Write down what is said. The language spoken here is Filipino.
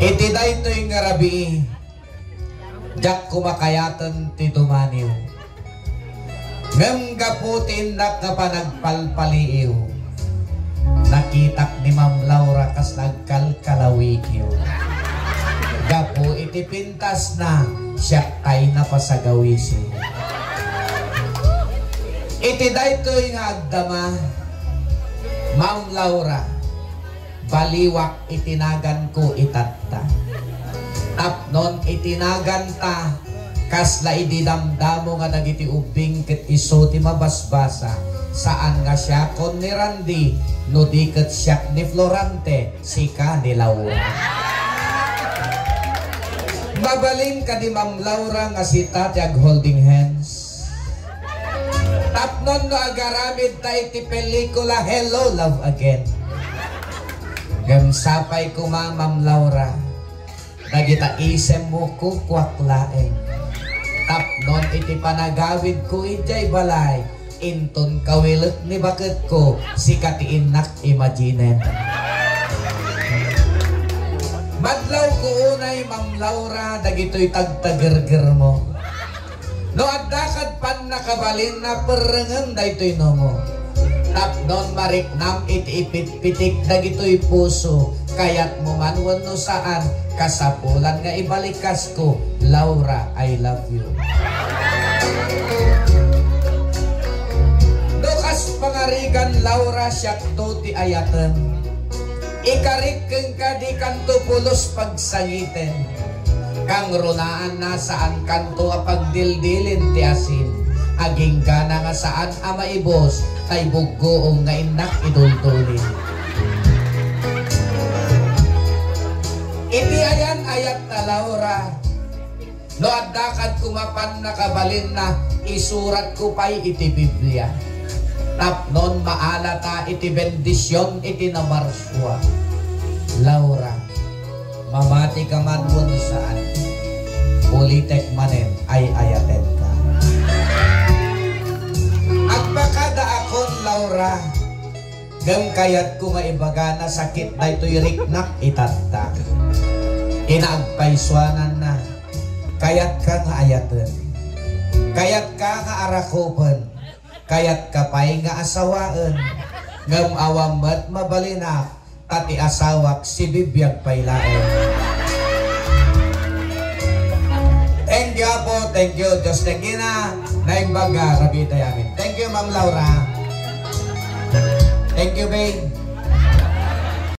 Iti da ito yung ngarabi, jak kumakayatan ti dumaniw. Ngam gaputin na kapanagpalpaliiw. Nakitak ni Ma'am Laura kas nagkalkalawikiw. Gapo iti pintas na siya ay napasagawisiw. Iti da ito yung agdama, Ma'am Laura, baliwak itinagan ko itatta. Tapnon itinagan ta, kasla ididamdamo nga nagiti ubing ket iso ti mabasbasa. Saan nga siya kon ni Randy, no di ket siya ni Florante, sika ni Laura. Mabalin ka di Ma'am Laura nga sita tiag holding hands. Tapnon no agaramid ta iti pelikula Hello Love Again. Gamsapay ko Ma'am Laura, nagita isem mo ko kwaklaeng. Tapnon iti panagawid ko ijay balay, inton kawilit ni bakit ko si katiinak imaginen. Madlaw ko unay Ma'am Laura, dagito'y tagtagerger mo. No adakad pan nakabalin na perengen daytoy no mo. Tapnon mariknam iti ipit-pitik dagito'y puso, kayat mo man wano saan kasapulan nga ibalikas ko, Laura, I love you. Dukas pangarigan Laura siyak to ti ayatan, ikarik keng kadi kanto pulos pagsangiten, kang runaan na saan kanto apagdildilin ti asin, aging gana nga saan ama ibos tay buggoong nga inak idultulin. Iti ayan ayat na Laura, no adakad kumapan nakabalin na isurat ko pa'y iti Biblia. Tapnon maalata iti bendisyon iti namarswa. Laura, mamati ka man mo saan, ulitek manen ay ayaten ka. At bakada akon Laura, gam kayat ko nga ibaga na sakit na ito'y riknak itatta. Inaagpaiswanan na, kayat ka nga ayaten, kayat ka nga arakopen, kayat ka pa'y nga asawaan, ngam awamat mabalinak, tati asawak si bibiyag paylaen. Thank you po, thank you. Diyos na gina, naimbaga, rabita yamin. Thank you Ma'am Laura. Thank you babe.